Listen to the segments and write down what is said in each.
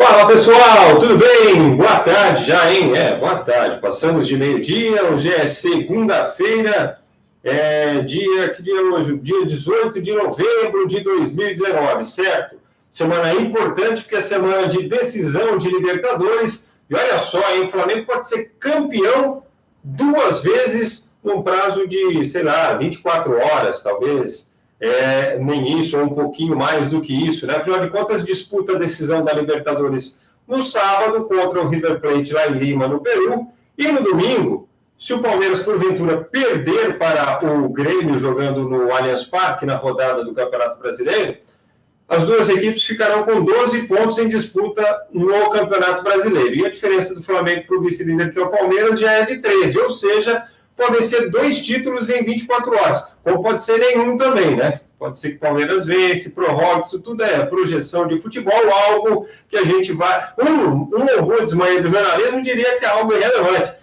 Fala pessoal, tudo bem? Boa tarde já, hein? Boa tarde. Passamos de meio-dia, hoje é segunda-feira, que dia é hoje? Dia 18 de novembro de 2019, certo? Semana importante porque é semana de decisão de Libertadores. E olha só, hein? O Flamengo pode ser campeão 2 vezes num prazo de, 24 horas, talvez. Nem isso, ou um pouquinho mais do que isso, né? Afinal de contas, disputa a decisão da Libertadores no sábado contra o River Plate lá em Lima, no Peru, e no domingo, se o Palmeiras porventura perder para o Grêmio jogando no Allianz Parque na rodada do Campeonato Brasileiro, as duas equipes ficarão com 12 pontos em disputa no Campeonato Brasileiro. E a diferença do Flamengo para o vice-líder, que é o Palmeiras, já é de 13, ou seja, podem ser 2 títulos em 24 horas, ou pode ser nenhum também, né? Pode ser que o Palmeiras vence, prorrogue, isso tudo é projeção de futebol, algo que a gente vai... Um orgulho desmanhado do jornalismo diria que é algo irrelevante.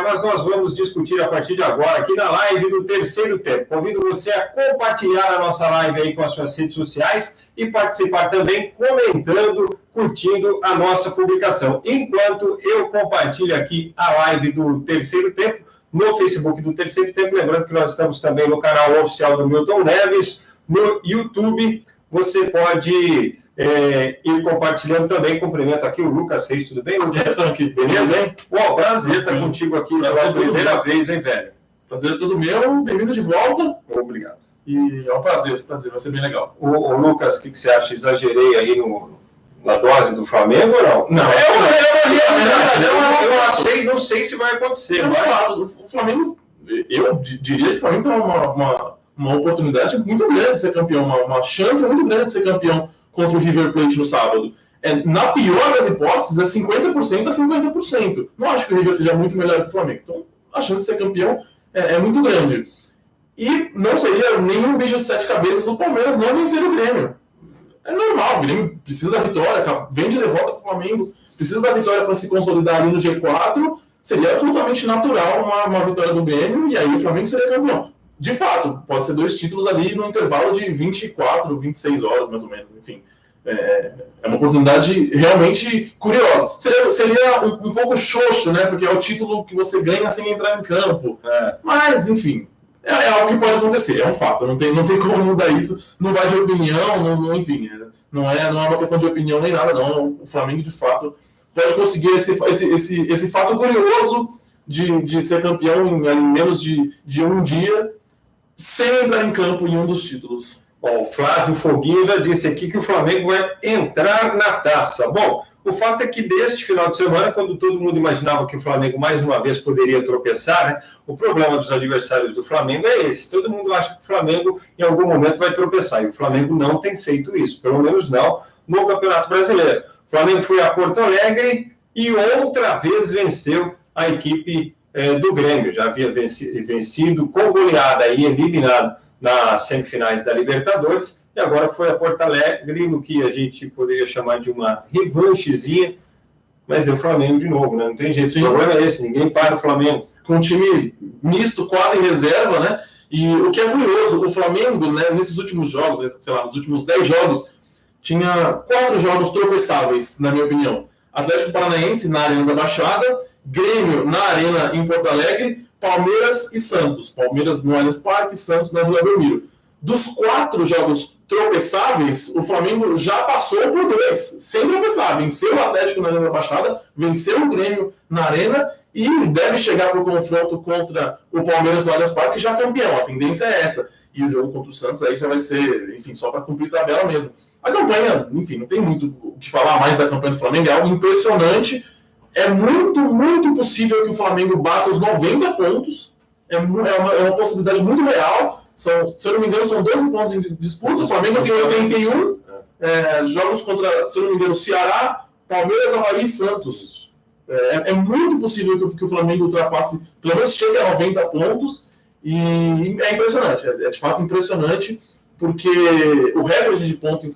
Mas nós vamos discutir a partir de agora, aqui na live do Terceiro Tempo. Convido você a compartilhar a nossa live aí com as suas redes sociais e participar também comentando, curtindo a nossa publicação. Enquanto eu compartilho aqui a live do Terceiro Tempo, no Facebook do Terceiro Tempo, lembrando que nós estamos também no canal oficial do Milton Neves, no YouTube, você pode ir compartilhando também. Cumprimento aqui o Lucas Reis, tudo bem, Lucas? Beleza, hein? Pô, prazer estar contigo aqui pela primeira vez, hein, velho? Prazer é todo meu, bem-vindo de volta. Obrigado. E é um prazer, vai ser bem legal. Ô Lucas, o que você acha? Exagerei aí na dose do Flamengo ou não? Não, eu não sei se vai acontecer. O Flamengo, eu diria que o Flamengo tem uma oportunidade muito grande de ser campeão, uma chance muito grande de ser campeão contra o River Plate no sábado. Na pior das hipóteses, é 50% a 50%. Não acho que o River seja muito melhor que o Flamengo. Então, a chance de ser campeão é muito grande. E não seria nenhum bicho de 7 cabeças o Palmeiras não vencer o Grêmio. É normal, o Grêmio precisa da vitória, vem de derrota para o Flamengo, precisa da vitória para se consolidar ali no G4, seria absolutamente natural uma vitória do Grêmio, e aí o Flamengo seria campeão. De fato, pode ser 2 títulos ali no intervalo de 24, 26 horas, mais ou menos, enfim. É uma oportunidade realmente curiosa. Seria um pouco xoxo, né, porque é o título que você ganha sem entrar em campo. Mas, enfim... É algo que pode acontecer, é um fato, não tem como mudar isso, não vai de opinião, enfim, não é uma questão de opinião nem nada, não. O Flamengo, de fato, pode conseguir esse fato curioso de ser campeão em menos de um dia, sem entrar em campo em um dos títulos. Bom, o Flávio Foguinho já disse aqui que o Flamengo vai entrar na taça. Bom, o fato é que deste final de semana, quando todo mundo imaginava que o Flamengo mais uma vez poderia tropeçar, né, o problema dos adversários do Flamengo é esse. Todo mundo acha que o Flamengo em algum momento vai tropeçar, e o Flamengo não tem feito isso, pelo menos não no Campeonato Brasileiro. O Flamengo foi a Porto Alegre e outra vez venceu a equipe do Grêmio. Já havia vencido com goleada e eliminado nas semifinais da Libertadores, e agora foi a Porto Alegre, no que a gente poderia chamar de uma revanchezinha, mas deu Flamengo de novo, né? Não tem jeito, o problema é esse, ninguém para o Flamengo. Com um time misto, quase em reserva, né? E o que é curioso, o Flamengo, né, nesses últimos jogos, nos últimos 10 jogos, tinha 4 jogos tropeçáveis, na minha opinião. Atlético Paranaense na Arena da Baixada, Grêmio na Arena em Porto Alegre, Palmeiras e Santos. Palmeiras no Allianz Parque, Santos na Vila Belmiro. Dos 4 jogos tropeçáveis, o Flamengo já passou por 2, sem tropeçar. Venceu o Atlético na Arena da Baixada, venceu o Grêmio na Arena e deve chegar para o confronto contra o Palmeiras no Allianz Parque já campeão. A tendência é essa. E o jogo contra o Santos aí já vai ser, enfim, só para cumprir tabela mesmo. A campanha, enfim, não tem muito o que falar mais da campanha do Flamengo, é algo impressionante. É muito, muito possível que o Flamengo bata os 90 pontos. É uma possibilidade muito real. Se eu não me engano, são 12 pontos em disputa. O Flamengo tem 81. Jogos contra, se eu não me engano, Ceará, Palmeiras, Avaí e Santos. É muito possível que o Flamengo ultrapasse, pelo menos chegue a 90 pontos. E é impressionante. É de fato impressionante, porque o recorde de pontos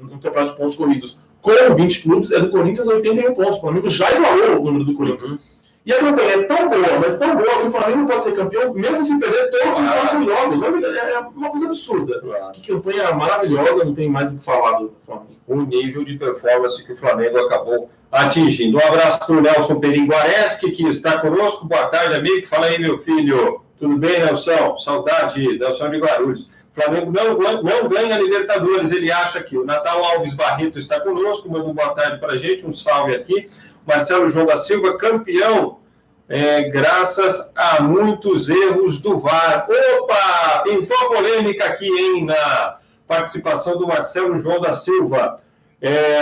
no campeonato de pontos corridos com 20 clubes é do Corinthians, 81 pontos. O Flamengo já igualou o número do Corinthians. E a campanha é tão boa, mas tão boa, que o Flamengo pode ser campeão mesmo se perder todos os 4 jogos. É uma coisa absurda. Que campanha maravilhosa, não tem mais o que falar do Flamengo. o nível de performance que o Flamengo acabou atingindo. Um abraço para o Nelson Peringuareschi, que está conosco. Boa tarde, amigo. Fala aí, meu filho. Tudo bem, Nelson? Saudade, Nelson de Guarulhos. O Flamengo não ganha a Libertadores, ele acha que o Natal Alves Barreto está conosco, manda uma boa tarde para a gente, um salve aqui. Marcelo João da Silva, campeão, graças a muitos erros do VAR. Opa, pintou a polêmica aqui, hein, na participação do Marcelo João da Silva.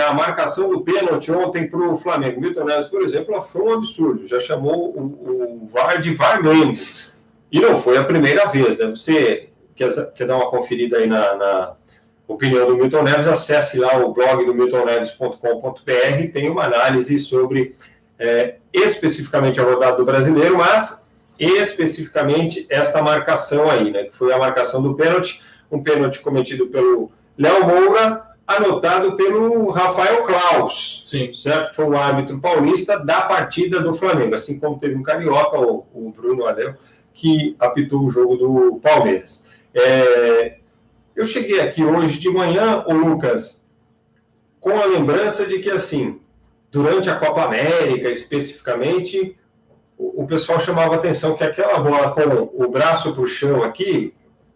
A marcação do pênalti ontem para o Flamengo. Milton Neves, por exemplo, achou um absurdo, já chamou o VAR de VAR-mengo. E não foi a primeira vez, né? Você quer dar uma conferida aí na opinião do Milton Neves, acesse lá o blog do miltonneves.com.br, tem uma análise sobre especificamente a rodada do Brasileiro, mas especificamente esta marcação aí, né? Que foi a marcação do pênalti, um pênalti cometido pelo Léo Moura, anotado pelo Rafael Claus, sim, certo? Foi o árbitro paulista da partida do Flamengo, assim como teve um carioca, o Bruno Adel, que apitou o jogo do Palmeiras. Eu cheguei aqui hoje de manhã, ô Lucas, com a lembrança de que, assim, durante a Copa América, especificamente, o pessoal chamava a atenção que aquela bola com o braço para o chão aqui,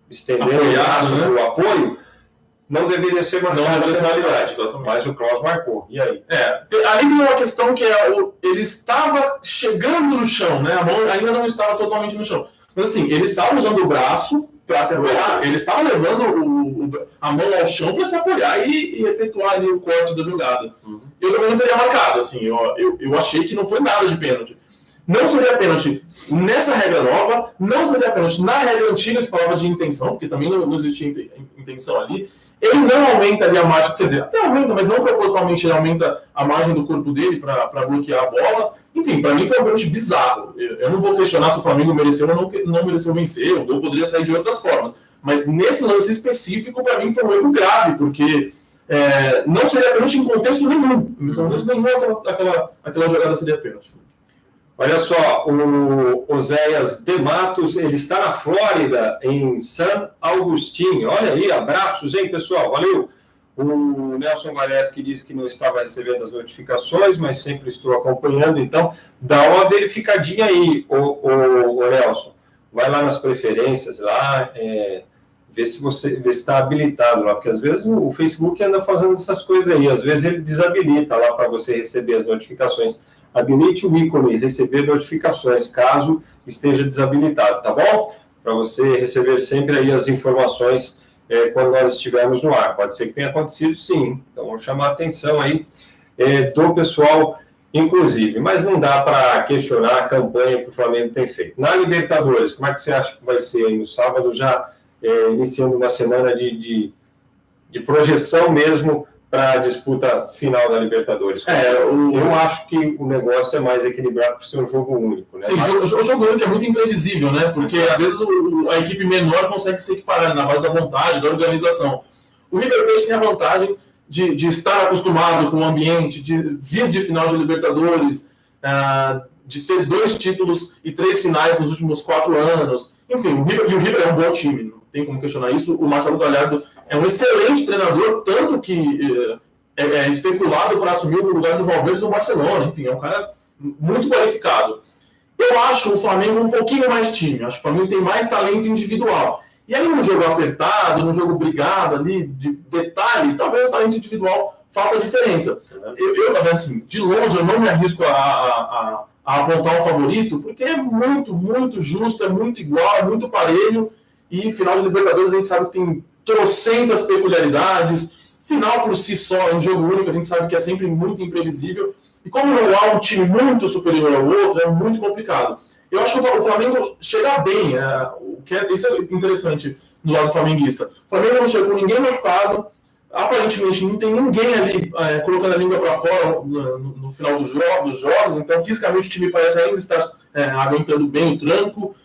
estendendo o braço para o apoio, não deveria ser marcada na penalidade, mas o Klaus marcou. E aí? Ali tem uma questão que ele estava chegando no chão, né? A mão ainda não estava totalmente no chão. Mas assim, ele estava usando o braço para se apoiar, ele estava levando a mão ao chão para se apoiar e efetuar ali o corte da jogada. Eu também não teria marcado, assim, eu achei que não foi nada de pênalti. Não seria pênalti nessa regra nova, não seria pênalti na regra antiga que falava de intenção, porque também não existia intenção ali. Ele não aumenta ali a margem, quer dizer, até aumenta, mas não propositalmente ele aumenta a margem do corpo dele para bloquear a bola. Enfim, para mim foi um pênalti bizarro. Eu não vou questionar se o Flamengo mereceu ou não mereceu vencer, ou poderia sair de outras formas. Mas nesse lance específico, para mim foi um erro grave, porque não seria pênalti em contexto nenhum. Em contexto nenhum aquela jogada seria pênalti. Olha só, o Oséias de Matos, ele está na Flórida, em San Agustín. Olha aí, abraços, hein, pessoal? Valeu! O Nelson Guareschi disse que não estava recebendo as notificações, mas sempre estou acompanhando, então dá uma verificadinha aí, o Nelson. Vai lá nas preferências, lá, vê se está habilitado lá, porque às vezes o Facebook anda fazendo essas coisas aí, às vezes ele desabilita lá para você receber as notificações. Habilite o ícone, receber notificações, caso esteja desabilitado, tá bom? Para você receber sempre aí as informações quando nós estivermos no ar. Pode ser que tenha acontecido, sim. Então, vamos chamar a atenção aí do pessoal, inclusive. Mas não dá para questionar a campanha que o Flamengo tem feito. Na Libertadores, como é que você acha que vai ser aí no sábado, já iniciando uma semana de projeção mesmo para a disputa final da Libertadores? Eu acho que o negócio é mais equilibrado por ser um jogo único, né? Sim, o jogo único é muito imprevisível, né? Porque às vezes a equipe menor consegue se equiparar na base da vontade, da organização. O River Plate tem a vantagem de estar acostumado com o ambiente, de vir de final de Libertadores, de ter 2 títulos e 3 finais nos últimos 4 anos. Enfim, o River é um bom time, não tem como questionar isso. O Marcelo Gallardo é um excelente treinador, tanto que é especulado para assumir o lugar do Valverde no Barcelona. Enfim, é um cara muito qualificado. Eu acho o Flamengo um pouquinho mais time. Acho que o Flamengo tem mais talento individual. E aí, num jogo apertado, num jogo brigado ali, de detalhe, talvez o talento individual faça a diferença. Eu também, assim, de longe, eu não me arrisco a apontar um favorito, porque é muito, muito justo, é muito igual, é muito parelho. E final de Libertadores a gente sabe que tem trocentas peculiaridades. Final por si só, em jogo único, a gente sabe que é sempre muito imprevisível. E como não há um time muito superior ao outro, é muito complicado. Eu acho que o Flamengo chega bem, isso é interessante no lado flamenguista. O Flamengo não chegou ninguém machucado, aparentemente não tem ninguém ali colocando a língua para fora no final dos jogos, então fisicamente o time parece ainda estar aguentando bem o tranco.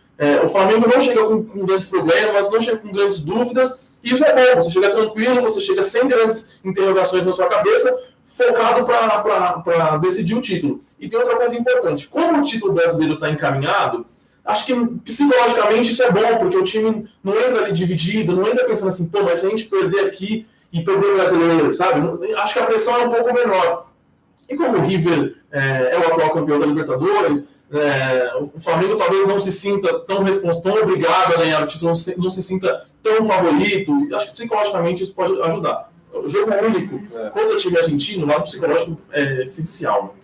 O Flamengo não chega com grandes problemas, não chega com grandes dúvidas, e isso é bom, você chega tranquilo, você chega sem grandes interrogações na sua cabeça, focado para decidir o título. E tem outra coisa importante, como o título brasileiro está encaminhado, acho que psicologicamente isso é bom, porque o time não entra ali dividido, não entra pensando assim, pô, mas se a gente perder aqui, e perder o brasileiro, sabe? Acho que a pressão é um pouco menor. E como o River é o atual campeão da Libertadores, o Flamengo talvez não se sinta tão obrigado a ganhar o título, não se sinta tão favorito. Acho que psicologicamente isso pode ajudar. O jogo único contra o time argentino, o lado psicológico é essencial.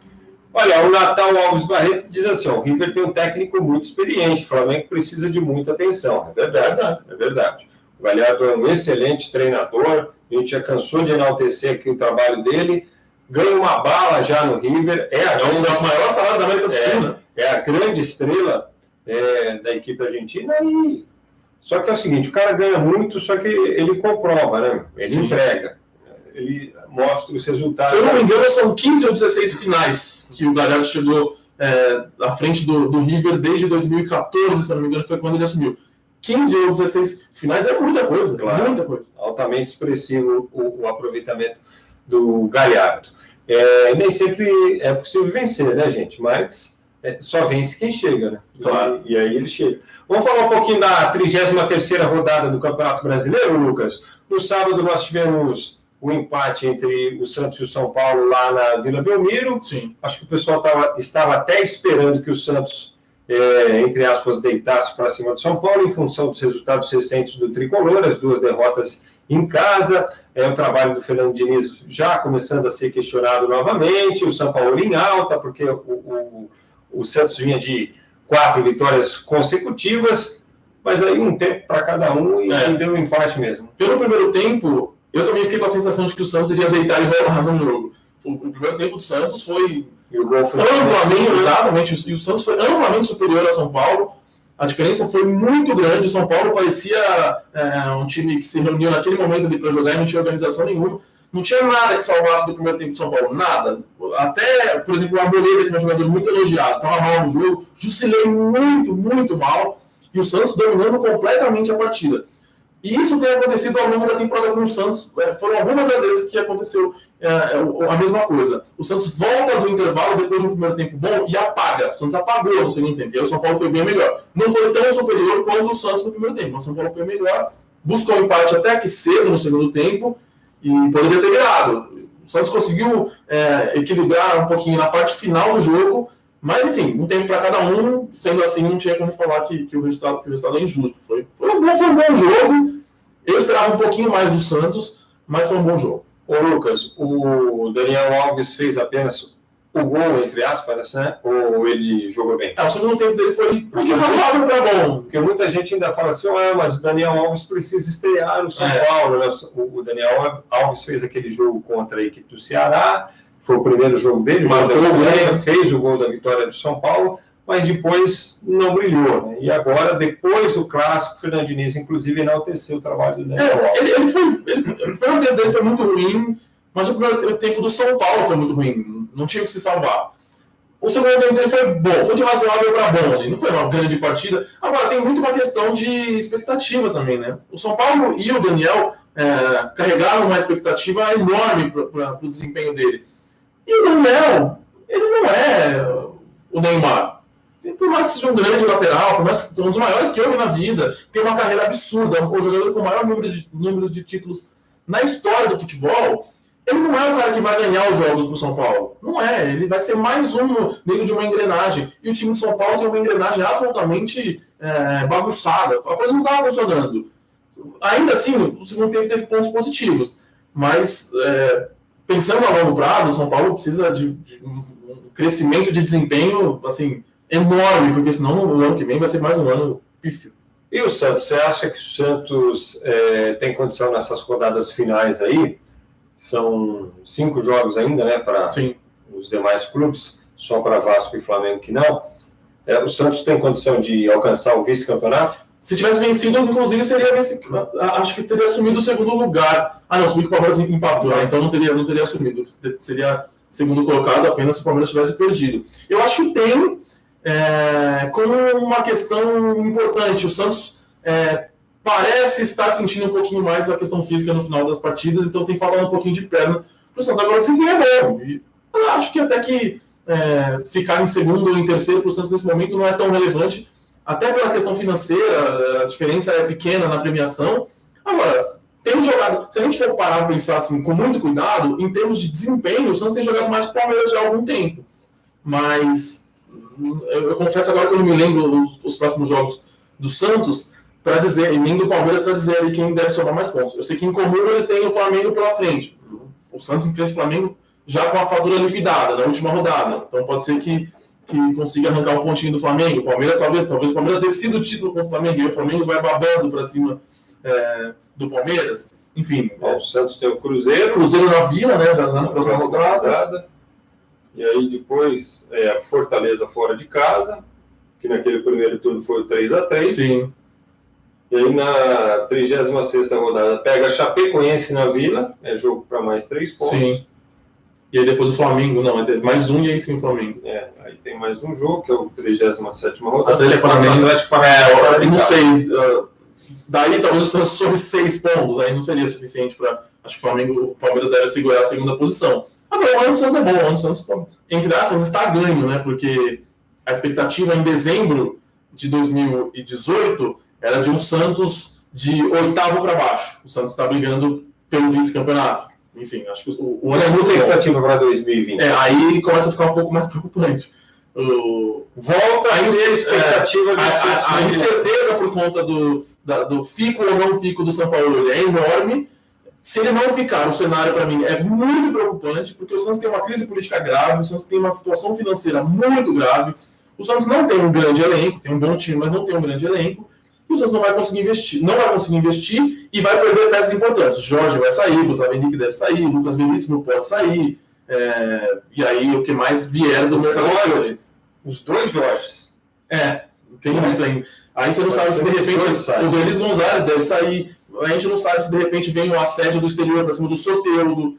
Olha, o Natal Alves Barreto diz assim, o River tem um técnico muito experiente, o Flamengo precisa de muita atenção. É verdade. O Galhardo é um excelente treinador, a gente já cansou de enaltecer aqui o trabalho dele, ganha uma bala já no River, o maior salário da América do Sul, né? É a grande estrela da equipe argentina, só que é o seguinte, o cara ganha muito, só que ele comprova, né? Ele entrega. Ele mostra os resultados. Se eu não me engano, são 15 ou 16 finais que o Galhardo chegou à frente do River desde 2014, se eu não me engano, foi quando ele assumiu. 15 ou 16 finais é muita coisa, claro, muita coisa. Altamente expressivo o aproveitamento do Galhardo. Nem sempre é possível vencer, né, gente? Mas só vence quem chega, né? Claro. E aí ele chega. Vamos falar um pouquinho da 33ª rodada do Campeonato Brasileiro, Lucas? No sábado nós tivemos o empate entre o Santos e o São Paulo lá na Vila Belmiro. Sim. Acho que o pessoal estava até esperando que o Santos, entre aspas, deitasse para cima do São Paulo, em função dos resultados recentes do Tricolor, as 2 derrotas em casa. O trabalho do Fernando Diniz já começando a ser questionado novamente, o São Paulo em alta, porque o Santos vinha de 4 vitórias consecutivas, mas aí um tempo para cada um e deu um empate mesmo. Pelo primeiro tempo, eu também fiquei com a sensação de que o Santos iria deitar e rolar no jogo. O primeiro tempo do Santos foi amplamente, exatamente, e o Santos foi amplamente superior ao São Paulo. A diferença foi muito grande. O São Paulo parecia um time que se reuniu naquele momento ali para jogar e não tinha organização nenhuma. Não tinha nada que salvasse do primeiro tempo do São Paulo, nada. Até, por exemplo, o Arboleda, que é um jogador muito elogiado, estava mal no jogo, Jusilei muito, muito mal, e o Santos dominando completamente a partida. E isso tem acontecido ao longo da temporada com o Santos. Foram algumas das vezes que aconteceu a mesma coisa. O Santos volta do intervalo depois de um primeiro tempo bom e apaga. O Santos apagou no segundo tempo. E aí o São Paulo foi bem melhor. Não foi tão superior quanto o Santos no primeiro tempo. O São Paulo foi melhor, buscou o empate até que cedo no segundo tempo e poderia ter virado. O Santos conseguiu equilibrar um pouquinho na parte final do jogo. Mas, enfim, um tempo para cada um, sendo assim, não tinha como falar que o resultado é injusto. Foi um bom jogo. Eu esperava um pouquinho mais do Santos, mas foi um bom jogo. Ô, Lucas, o Daniel Alves fez apenas o gol, entre aspas, né? Ou ele jogou bem? O segundo tempo dele foi de razoável para bom. Porque muita gente ainda fala assim, mas o Daniel Alves precisa estrear no São Paulo. Né? O Daniel Alves fez aquele jogo contra a equipe do Ceará, foi o primeiro jogo dele, fez o gol da vitória do São Paulo, mas depois não brilhou. Né? E agora, depois do clássico, o Fernando Diniz, inclusive, enalteceu o trabalho do Daniel Alves. O primeiro tempo dele foi muito ruim, mas o primeiro tempo do São Paulo foi muito ruim, não tinha que se salvar. O segundo tempo dele foi bom, foi de razoável para bom, ali, não foi uma grande partida. Agora, tem muito uma questão de expectativa também, né? O São Paulo e o Daniel carregaram uma expectativa enorme para o desempenho dele. E o Daniel, ele não é o Neymar. Por mais que seja um grande lateral, por mais que seja um dos maiores que houve na vida, tem uma carreira absurda, o jogador com o maior número de títulos na história do futebol, ele não é o cara que vai ganhar os jogos do São Paulo. Não é, ele vai ser mais um dentro de uma engrenagem. E o time do São Paulo tem uma engrenagem absolutamente bagunçada. A coisa não estava funcionando. Ainda assim, o segundo tempo teve pontos positivos, mas pensando a longo prazo, o São Paulo precisa de um crescimento de desempenho assim, enorme, porque senão o ano que vem vai ser mais um ano pífio. E o Santos? Você acha que o Santos tem condição nessas rodadas finais aí? São 5 jogos ainda, né, para os demais clubes, só para Vasco e Flamengo que não. O Santos tem condição de alcançar o vice-campeonato? Se tivesse vencido, inclusive, acho que teria assumido o segundo lugar. Não, subiu que o Palmeiras empatou, então não teria assumido. Seria segundo colocado apenas se o Palmeiras tivesse perdido. Eu acho que tem como uma questão importante. O Santos parece estar sentindo um pouquinho mais a questão física no final das partidas, então tem faltado um pouquinho de perna para o Santos. Agora o desempenho é bom. E eu acho que até que ficar em segundo ou em terceiro para o Santos nesse momento não é tão relevante. Até pela questão financeira, a diferença é pequena na premiação. Agora, tem tem jogado, se a gente for parar para pensar assim, com muito cuidado, em termos de desempenho, o Santos tem jogado mais que o Palmeiras já há algum tempo. Mas eu confesso agora que eu não me lembro os próximos jogos do Santos para dizer, e nem do Palmeiras para dizer ali quem deve somar mais pontos. Eu sei que em comum eles têm o Flamengo pela frente. O Santos enfrenta o Flamengo já com a fatura liquidada na última rodada. Então pode ser que consiga arrancar um pontinho do Flamengo. O Palmeiras talvez o Palmeiras decida o título contra o Flamengo e o Flamengo vai babando para cima do Palmeiras. Enfim. O Santos tem o Cruzeiro na Vila, né? Já na próxima rodada. E aí depois a Fortaleza fora de casa, que naquele primeiro turno foi o 3-3. Sim. E aí na 36ª rodada pega a Chapecoense na Vila, é jogo para mais 3 pontos. Sim. E aí depois o Flamengo, mais um e aí sim o Flamengo. Aí tem mais um jogo, que é o 37ª rodada. Atlético Paranaense. Não sei, daí talvez o Santos sobre 6 pontos, aí não seria suficiente para... Acho que o Palmeiras deve segurar a segunda posição. Agora, o ano do Santos é bom, o ano do Santos, entre aspas, está ganho, né? Porque a expectativa em dezembro de 2018 era de um Santos de 8º para baixo. O Santos está brigando pelo vice-campeonato. Enfim, acho que o ano é muito expectativa para 2020. Aí começa a ficar um pouco mais preocupante. Volta a ser a expectativa do Santos. A incerteza por conta do fico ou não fico do São Paulo é enorme. Se ele não ficar, o cenário para mim é muito preocupante, porque o Santos tem uma crise política grave, o Santos tem uma situação financeira muito grave, o Santos não tem um grande elenco, tem um bom time, mas não tem um grande elenco, e o Santos não vai conseguir investir e vai perder peças importantes. Jorge vai sair, Gustavo Henrique deve sair, Lucas Veríssimo pode sair, e aí o que mais vier do mercado. Os 2 Jorges. Tem isso aí. Aí você não sabe se de repente o Denis Gonzalez deve sair. A gente não sabe se de repente vem um assédio do exterior para cima do Soteldo.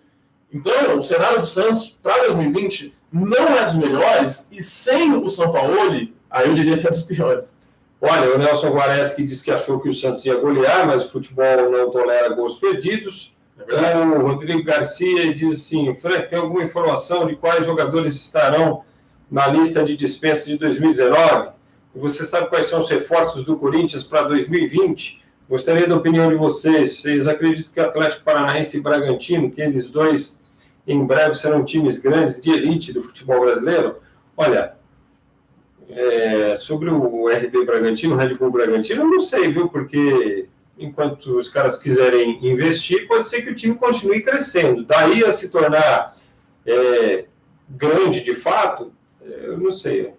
Então, o cenário do Santos para 2020 não é dos melhores, e sem o Sampaoli, aí eu diria que é dos piores. Olha, o Nelson Guareschi disse que achou que o Santos ia golear, mas o futebol não tolera gols perdidos. O Rodrigo Garcia diz assim: Frank, tem alguma informação de quais jogadores estarão na lista de dispensa de 2019? Você sabe quais são os reforços do Corinthians para 2020? Gostaria da opinião de vocês. Vocês acreditam que o Atlético Paranaense e Bragantino, que eles dois em breve serão times grandes de elite do futebol brasileiro? Olha, sobre o RB Bragantino, o Red Bull Bragantino, eu não sei, viu? Porque enquanto os caras quiserem investir, pode ser que o time continue crescendo. Daí a se tornar grande de fato, eu não sei.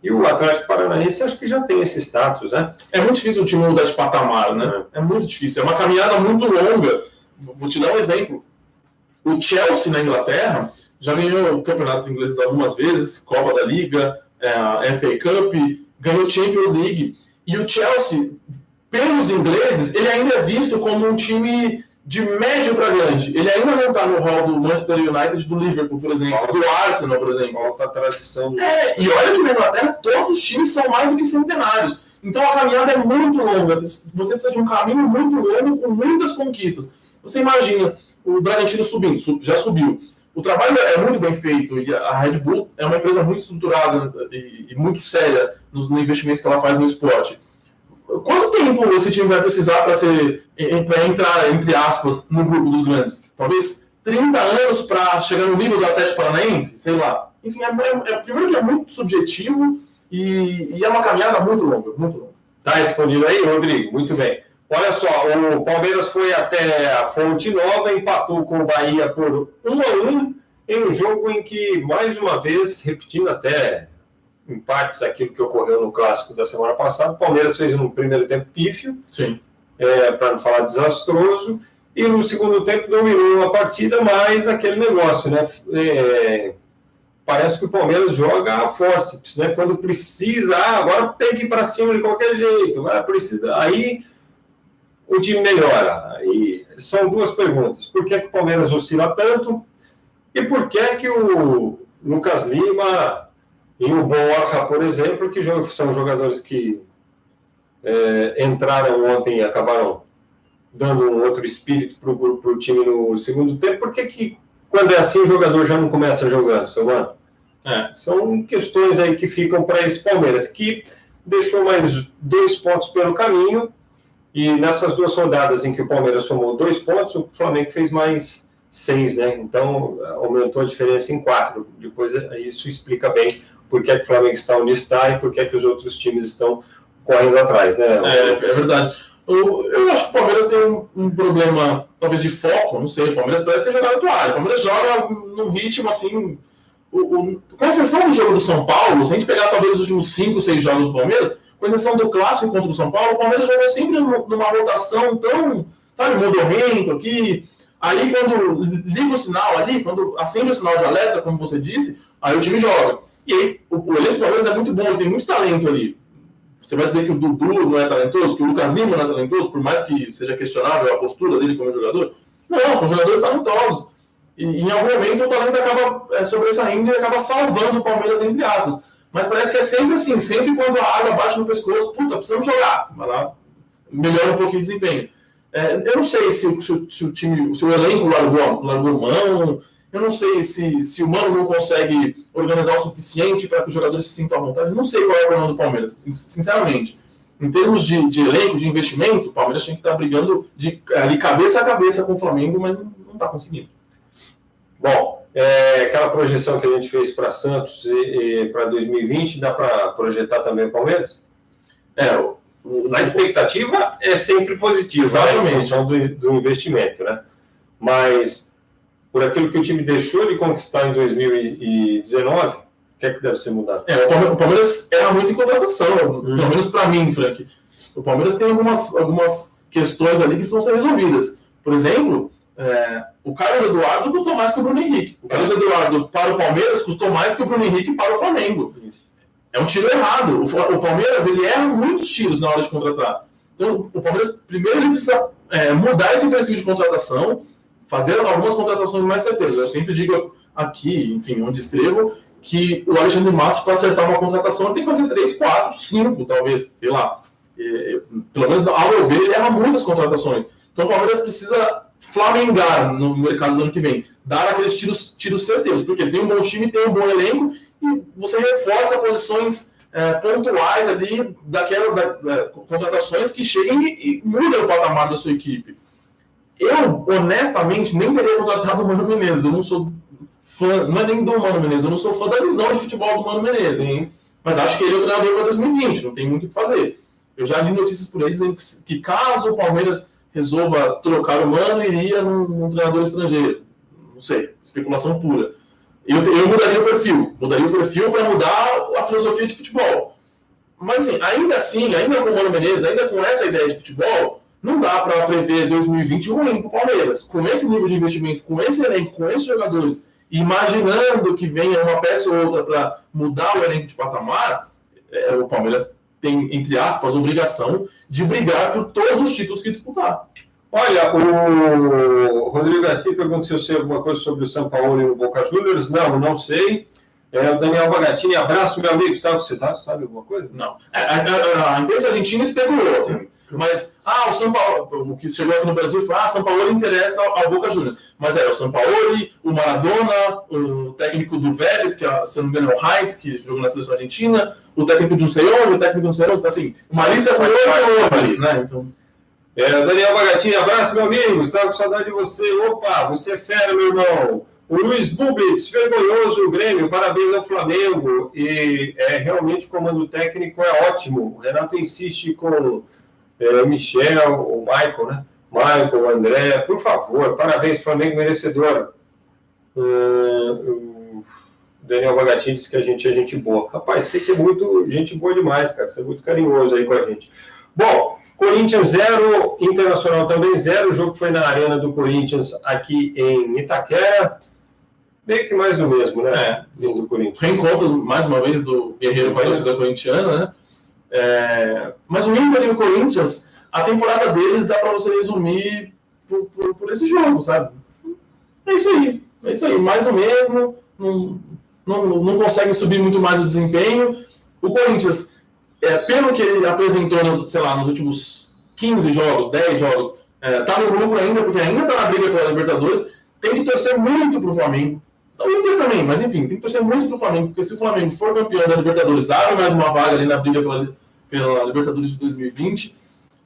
E o Atlético Paranaense acho que já tem esse status, né? É muito difícil o time mudar de patamar, né? É muito difícil. É uma caminhada muito longa. Vou te dar um exemplo. O Chelsea, na Inglaterra, já ganhou campeonatos ingleses algumas vezes, Copa da Liga, FA Cup, ganhou Champions League. E o Chelsea, pelos ingleses, ele ainda é visto como um time de médio para grande. Ele ainda não está no hall do Manchester United, do Liverpool, por exemplo, do Arsenal, por exemplo. Falta a tradição. E olha que na Inglaterra todos os times são mais do que centenários. Então a caminhada é muito longa. Você precisa de um caminho muito longo, com muitas conquistas. Você imagina o Bragantino subindo, já subiu. O trabalho é muito bem feito e a Red Bull é uma empresa muito estruturada e muito séria no investimento que ela faz no esporte. Quanto tempo esse time vai precisar para entrar, entre aspas, no grupo dos grandes? Talvez 30 anos para chegar no nível do Atlético Paranaense? Sei lá. Enfim, primeiro que é muito subjetivo e é uma caminhada muito longa, muito longa. Tá respondido aí, Rodrigo? Muito bem. Olha só, o Palmeiras foi até a Fonte Nova, empatou com o Bahia por 1-1 em um jogo em que, mais uma vez, repetindo até em partes aquilo que ocorreu no clássico da semana passada, o Palmeiras fez um primeiro tempo pífio, para não falar desastroso, e no segundo tempo dominou a partida, mas aquele negócio, né? Parece que o Palmeiras joga a forceps, né? Quando precisa, agora tem que ir para cima de qualquer jeito, aí o time melhora. E são 2 perguntas: por que o Palmeiras oscila tanto e por que o Lucas Lima e o Borja, por exemplo, que são jogadores que entraram ontem e acabaram dando um outro espírito para o time no segundo tempo, por que quando é assim o jogador já não começa jogando, seu mano? São questões aí que ficam para esse Palmeiras, que deixou mais 2 pontos pelo caminho E nessas 2 rodadas em que o Palmeiras somou 2 pontos, o Flamengo fez mais 6, né? Então, aumentou a diferença em 4. Depois, isso explica bem por que o Flamengo está onde está e por que os outros times estão correndo atrás, né? É verdade. Eu acho que o Palmeiras tem um problema, talvez, de foco, não sei. O Palmeiras parece ter jogado toalha. O Palmeiras joga num ritmo, assim... com exceção do jogo do São Paulo, se a gente pegar, talvez, os últimos 5, 6 jogos do Palmeiras, com exceção do clássico contra o São Paulo, o Palmeiras jogou sempre numa rotação tão, sabe, modorrento aqui. Aí, quando liga o sinal ali, quando acende o sinal de alerta, como você disse, aí o time joga. E aí, o elenco do Palmeiras é muito bom, ele tem muito talento ali. Você vai dizer que o Dudu não é talentoso, que o Lucas Lima não é talentoso, por mais que seja questionável a postura dele como jogador? Não, são jogadores talentosos. E em algum momento o talento acaba sobressaindo e acaba salvando o Palmeiras, entre aspas. Mas parece que é sempre assim, sempre quando a água bate no pescoço, puta, precisamos jogar. Vai lá, melhora um pouquinho o desempenho. Eu não sei se o time, se o elenco largou mão, eu não sei se o Mano não consegue organizar o suficiente para que os jogadores se sintam à vontade. Eu não sei qual é o problema do Palmeiras, sinceramente. Em termos de elenco, de investimento, o Palmeiras tem que estar brigando de cabeça a cabeça com o Flamengo, mas não está conseguindo. Bom, aquela projeção que a gente fez para Santos e para 2020, dá para projetar também o Palmeiras? A expectativa é sempre positiva, exatamente, né, em função do investimento, né? Mas, por aquilo que o time deixou de conquistar em 2019, o que é que deve ser mudado? O Palmeiras erra muito em contratação, pelo menos para mim, Frank. O Palmeiras tem algumas questões ali que precisam ser resolvidas. Por exemplo, o Carlos Eduardo custou mais que o Bruno Henrique. O Carlos Eduardo para o Palmeiras custou mais que o Bruno Henrique para o Flamengo. É um tiro errado. O Palmeiras ele erra muitos tiros na hora de contratar. Então, o Palmeiras, primeiro, ele precisa mudar esse perfil de contratação, fazer algumas contratações mais certeiras. Eu sempre digo aqui, enfim, onde escrevo, que o Alexandre Matos, para acertar uma contratação, ele tem que fazer 3, 4, 5, talvez, sei lá. Pelo menos, ao meu ver, ele erra muitas contratações. Então, o Palmeiras precisa flamengar no mercado do ano que vem, dar aqueles tiros certeiros, porque tem um bom time, tem um bom elenco, e você reforça posições pontuais ali, contratações que cheguem e mudam o patamar da sua equipe. Eu, honestamente, nem teria contratado o Mano Menezes. Eu não sou fã, não é nem do Mano Menezes, eu não sou fã da visão de futebol do Mano Menezes. Sim. Mas acho que ele é o treinador para 2020, não tem muito o que fazer. Eu já li notícias por aí dizendo que caso o Palmeiras resolva trocar o Mano, iria num treinador estrangeiro. Não sei, especulação pura. Eu mudaria o perfil para mudar a filosofia de futebol. Mas assim, ainda com o Mano Menezes, ainda com essa ideia de futebol, não dá para prever 2020 ruim para o Palmeiras. Com esse nível de investimento, com esse elenco, com esses jogadores, imaginando que venha uma peça ou outra para mudar o elenco de patamar, o Palmeiras tem, entre aspas, obrigação de brigar por todos os títulos que disputar. Olha, o Rodrigo Garcia pergunta se eu sei alguma coisa sobre o São Paulo e o Boca Juniors. Não sei. O Daniel Bagatini, abraço, meu amigo. Você sabe alguma coisa? Não. A imprensa argentina especulou, assim. Mas, o São Paulo, o que chegou aqui no Brasil foi, São Paulo interessa ao Boca Juniors. Mas o São Paulo, o Maradona, o técnico do Vélez, que, se não me engano, é o Reis, que jogou na seleção argentina, o técnico de não sei onde, o técnico de não sei onde, assim, uma lista foi né? Então... Daniel Bagatini, abraço, meu amigo. Estava com saudade de você. Opa, você é fera, meu irmão. O Luiz Bubitz, vergonhoso o Grêmio, parabéns ao Flamengo. E realmente o comando técnico é ótimo. O Renato insiste com o Michel, o Michael, né? Michael, o André, por favor, parabéns, Flamengo merecedor. O Daniel Bagatini disse que a gente é gente boa. Rapaz, você que é muito gente boa demais, cara. Você é muito carinhoso aí com a gente. Bom, Corinthians 0, Internacional também 0. O jogo foi na arena do Corinthians aqui em Itaquera. Meio que mais do mesmo, né? Do Corinthians. Reencontro, mais uma vez, do Guerreiro com a torcida corintiana, né? Mas o Inter e o Corinthians, a temporada deles dá para você resumir por esse jogo, sabe? É isso aí, mais do mesmo, não conseguem subir muito mais o desempenho. O Corinthians, pelo que ele apresentou, nos últimos 15 jogos, 10 jogos, tá no lucro ainda, porque ainda tá na briga pela Libertadores, tem que torcer muito pro Flamengo. O Inter também, mas enfim, tem que torcer muito pro Flamengo, porque se o Flamengo for campeão da Libertadores, abre mais uma vaga ali na briga pela Libertadores de 2020.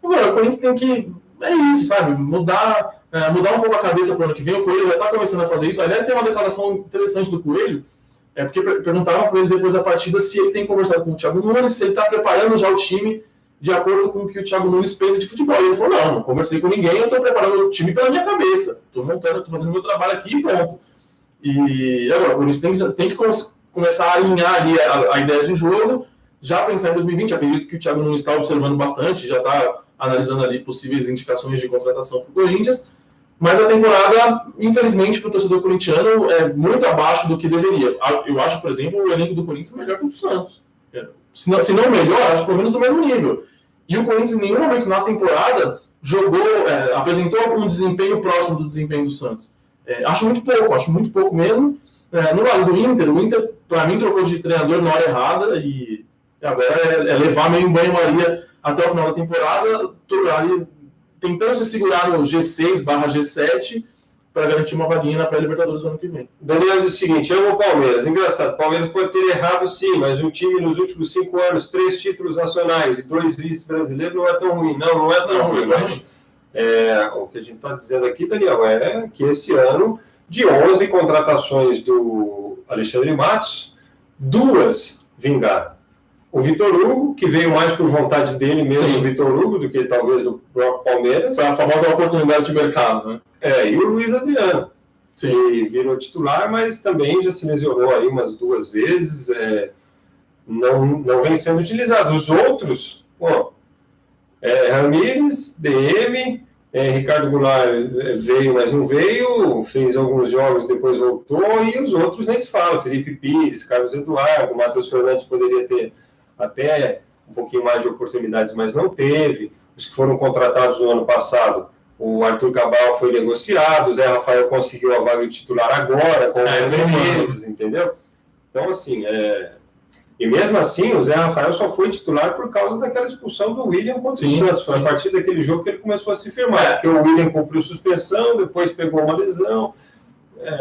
Agora, o Corinthians tem que, é isso, sabe, mudar um pouco a cabeça para o ano que vem. O Coelho já está começando a fazer isso. Aliás, tem uma declaração interessante do Coelho, porque perguntaram para ele depois da partida se ele tem conversado com o Thiago Nunes, se ele está preparando já o time de acordo com o que o Thiago Nunes pensa de futebol. E ele falou, não conversei com ninguém, eu estou preparando o time pela minha cabeça. Estou montando, estou fazendo meu trabalho aqui e pronto. E agora, o Corinthians tem que começar a alinhar ali a ideia de jogo, já pensar em 2020. Acredito que o Thiago Nunes está observando bastante, já está analisando ali possíveis indicações de contratação para o Corinthians, mas a temporada, infelizmente, para o torcedor corintiano é muito abaixo do que deveria. Eu acho, por exemplo, o elenco do Corinthians melhor que o do Santos. Se não melhor, acho pelo menos do mesmo nível. E o Corinthians, em nenhum momento na temporada, apresentou um desempenho próximo do desempenho do Santos. Acho muito pouco mesmo. No lado do Inter, o Inter, para mim, trocou de treinador na hora errada e agora é levar meio em banho-maria até o final da temporada, tentando se segurar no G6/G7 para garantir uma vaguinha na pré-Libertadores no ano que vem. Daniel diz o seguinte, amo o Palmeiras. Engraçado, o Palmeiras pode ter errado sim, mas um time nos últimos 5 anos, 3 títulos nacionais e 2 vice-brasileiros não é tão ruim. Não é tão ruim, mas o que a gente está dizendo aqui, Daniel, é que esse ano, de 11 contratações do Alexandre Matos, 2 vingaram. O Vitor Hugo, que veio mais por vontade dele mesmo, o Vitor Hugo, do que talvez do próprio Palmeiras. Foi a famosa oportunidade de mercado, né? E o Luiz Adriano, que virou titular, mas também já se lesionou aí umas 2 vezes, não vem sendo utilizado. Os outros, Ramírez, DM, Ricardo Goulart veio, mas não veio, fez alguns jogos, depois voltou, e os outros nem se fala. Felipe Pires, Carlos Eduardo, Matheus Fernandes poderia ter até um pouquinho mais de oportunidades, mas não teve. Os que foram contratados no ano passado, o Arthur Cabral foi negociado, o Zé Rafael conseguiu a vaga de titular agora, com o Menezes, entendeu? Então, assim, e mesmo assim, o Zé Rafael só foi titular por causa daquela expulsão do William contra o Santos. Foi a partir daquele jogo que ele começou a se firmar, porque o William cumpriu suspensão, depois pegou uma lesão,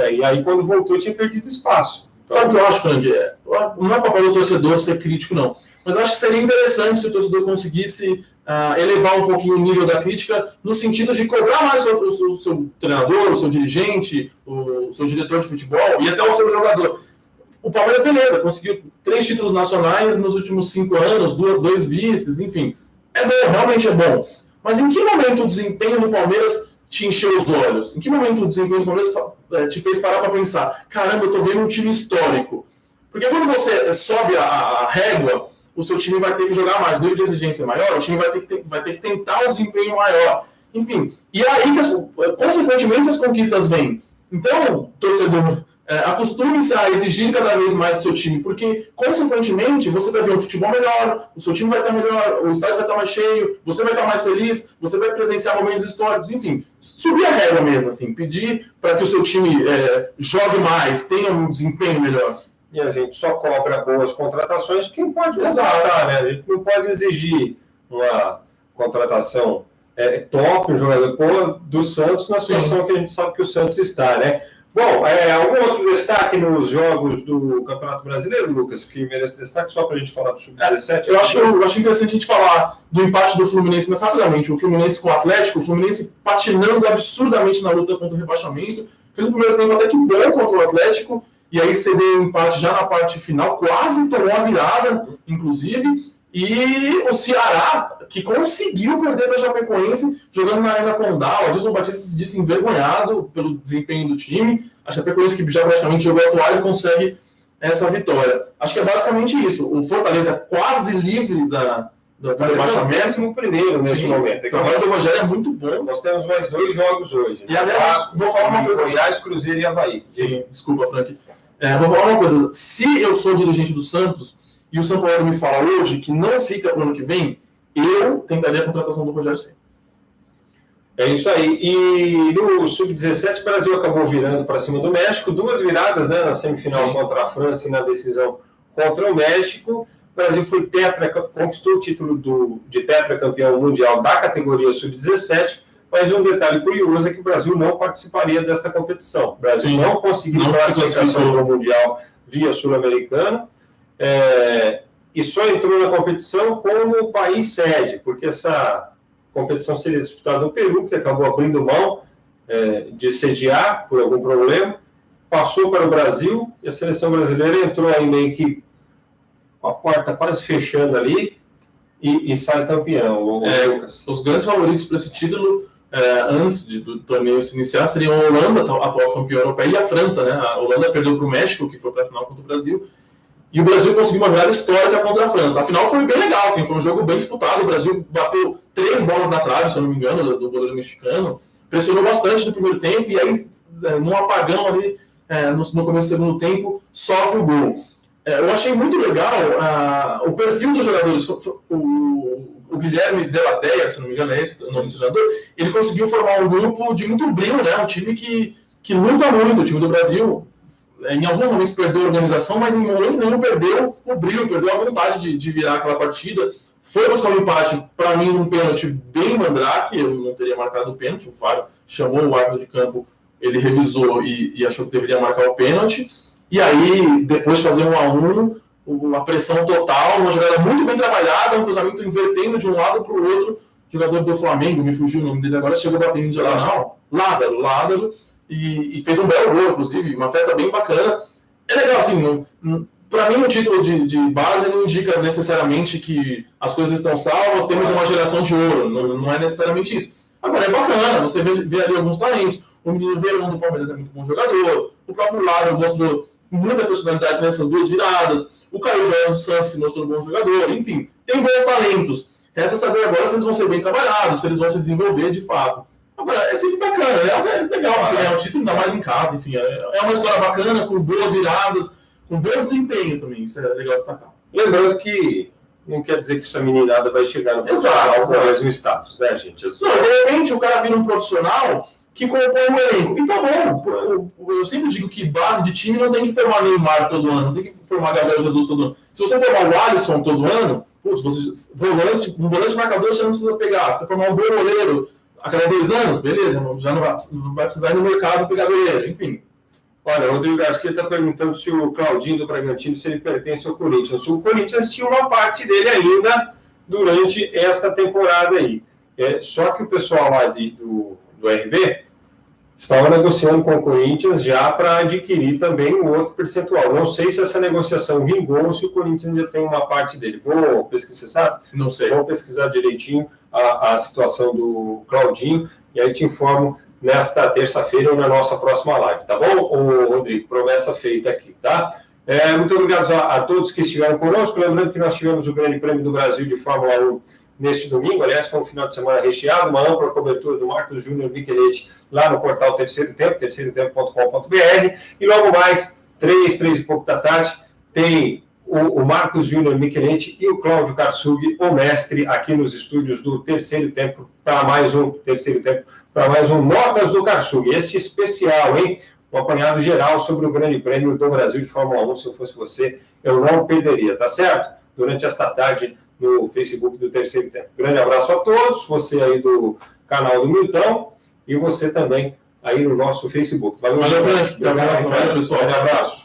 e aí quando voltou tinha perdido espaço. Sabe o que eu acho, Frank? Não é papel do torcedor ser crítico, não. Mas eu acho que seria interessante se o torcedor conseguisse elevar um pouquinho o nível da crítica, no sentido de cobrar mais o seu treinador, o seu dirigente, o seu diretor de futebol e até o seu jogador. O Palmeiras, beleza, conseguiu 3 títulos nacionais nos últimos 5 anos, 2 vices, enfim. É bom, realmente é bom. Mas em que momento o desempenho do Palmeiras te encheu os olhos? Em que momento o desempenho do Palmeiras te fez parar para pensar, caramba, eu tô vendo um time histórico? Porque quando você sobe a régua, o seu time vai ter que jogar mais, o nível de exigência maior, o time vai ter que tentar um desempenho maior. Enfim, e é aí que, consequentemente, as conquistas vêm. Então, torcedor, acostume-se a exigir cada vez mais do seu time, porque, consequentemente, você vai ver um futebol melhor, o seu time vai estar melhor, o estádio vai estar mais cheio, você vai estar mais feliz, você vai presenciar momentos históricos, enfim, subir a régua mesmo, assim, pedir para que o seu time jogue mais, tenha um desempenho melhor. E a gente só cobra boas contratações de quem pode contratar, né? A gente não pode exigir uma contratação top, um jogador do Santos, na situação que a gente sabe que o Santos está, né? Bom, algum outro destaque nos jogos do Campeonato Brasileiro, Lucas, que merece destaque, só para a gente falar do Sub-17? Eu acho interessante a gente falar do empate do Fluminense, mas rapidamente, o Fluminense com o Atlético, o Fluminense patinando absurdamente na luta contra o rebaixamento, fez o primeiro tempo até que bom contra o Atlético, e aí cedeu o empate já na parte final, quase tomou a virada, inclusive, e o Ceará, que conseguiu perder para a Chapecoense, jogando na Arena Condá. O Adilson Batista se disse envergonhado pelo desempenho do time. A Chapecoense, que já praticamente jogou a toalha, consegue essa vitória. Acho que é basicamente isso. O Fortaleza quase livre do rebaixamento. Primeiro nesse momento. O trabalho do Rogério é muito bom. Nós temos mais 2 jogos hoje. E aliás, vou falar uma coisa. Goiás, Cruzeiro e Avaí. Sim, desculpa, Frank. Vou falar uma coisa. Se eu sou dirigente do Santos e o São Paulo me fala hoje que não fica para o ano que vem, eu tentaria a contratação do Rogério Ceni. É isso aí. E no Sub-17, o Brasil acabou virando para cima do México. 2 viradas, né, na semifinal contra a França e na decisão contra o México. O Brasil foi conquistou o título de tetracampeão mundial da categoria Sub-17. Mas um detalhe curioso é que o Brasil não participaria desta competição. O Brasil não conseguiu classificação para o Mundial via Sul-Americana. E só entrou na competição como país sede, porque essa competição seria disputada no Peru, que acabou abrindo mão de sediar por algum problema, passou para o Brasil, e a seleção brasileira entrou aí meio que com a porta quase fechando ali, e sai campeão. Lucas. Os grandes favoritos para esse título, antes do torneio se iniciar, seriam a Holanda, atual campeã europeia, e a França, né? A Holanda perdeu para o México, que foi para a final contra o Brasil, e o Brasil conseguiu uma virada histórica contra a França. A final foi bem legal, assim, foi um jogo bem disputado. O Brasil bateu 3 bolas na trave, se eu não me engano, do goleiro mexicano, pressionou bastante no primeiro tempo, e aí, num apagão ali, no começo do segundo tempo, sofre o gol. Eu achei muito legal o perfil dos jogadores. O Guilherme Deladeia, se não me engano, é esse o nome do treinador, ele conseguiu formar um grupo de muito brilho, né? Um time que luta muito. O time do Brasil, em alguns momentos, perdeu a organização, mas em momento nenhum perdeu o brilho, perdeu a vontade de virar aquela partida. Foi buscar um empate, para mim, um pênalti bem mandrake. Eu não teria marcado o pênalti. O VAR chamou o árbitro de campo, ele revisou e achou que deveria marcar o pênalti. E aí, depois de fazer 1-1, uma pressão total, uma jogada muito bem trabalhada, um cruzamento invertendo de um lado para o outro. O jogador do Flamengo, me fugiu o nome dele agora, chegou batendo em diagonal. Lázaro, e fez um belo gol, inclusive, uma festa bem bacana. É legal, assim, para mim o título de base não indica necessariamente que as coisas estão salvas, temos uma geração de ouro, não é necessariamente isso. Agora é bacana, você vê ali alguns talentos. O menino Verão do Palmeiras é muito bom jogador, o próprio Lázaro mostrou muita personalidade nessas 2 viradas, o Caio Jorge do Santos se mostrou um bom jogador, enfim, tem bons talentos. Resta saber agora se eles vão ser bem trabalhados, se eles vão se desenvolver de fato. Agora, é sempre bacana, né? É legal você ganhar o título, ainda mais em casa, enfim, é uma história bacana, com boas viradas, com bom desempenho também, isso é legal destacar. Lembrando que não quer dizer que essa meninada vai chegar no profissional com o mesmo status, né, gente? Não, de repente o cara vira um profissional que compõe um elenco. E tá bom, eu sempre digo que base de time não tem que formar Neymar todo ano, não tem que formar Gabriel Jesus todo ano. Se você formar o Alisson todo ano, um volante marcador você não precisa pegar. Se você formar um bom goleiro a cada 2 anos, beleza, já não vai precisar ir no mercado pegar goleiro, enfim. Olha, o Rodrigo Garcia está perguntando se o Claudinho do Bragantino, se ele pertence ao Corinthians. O Corinthians tinha uma parte dele ainda durante esta temporada aí. Só que o pessoal lá do RB estava negociando com o Corinthians já para adquirir também o outro percentual. Não sei se essa negociação vingou ou se o Corinthians já tem uma parte dele. Vou pesquisar, sabe? Não sei. Vou pesquisar direitinho a situação do Claudinho e aí te informo nesta terça-feira ou na nossa próxima live, tá bom, Rodrigo? Promessa feita aqui, tá? Muito obrigado a todos que estiveram conosco. Lembrando que nós tivemos o Grande Prêmio do Brasil de Fórmula 1 neste domingo. Aliás, foi um final de semana recheado, uma ampla cobertura do Marcos Júnior Micheletti lá no portal Terceiro Tempo, terceirotempo.com.br. E logo mais, 3 e pouco da tarde, tem o Marcos Júnior Micheletti e o Cláudio Karsug, o mestre, aqui nos estúdios do Terceiro Tempo, para mais um Terceiro Tempo, para mais um Notas do Karsug. Este especial, hein? Um apanhado geral sobre o Grande Prêmio do Brasil de Fórmula 1. Se eu fosse você, eu não perderia, tá certo? Durante esta tarde, no Facebook do Terceiro Tempo. Grande abraço a todos, você aí do canal do Milton e você também aí no nosso Facebook. Valeu, pessoal. Grande abraço.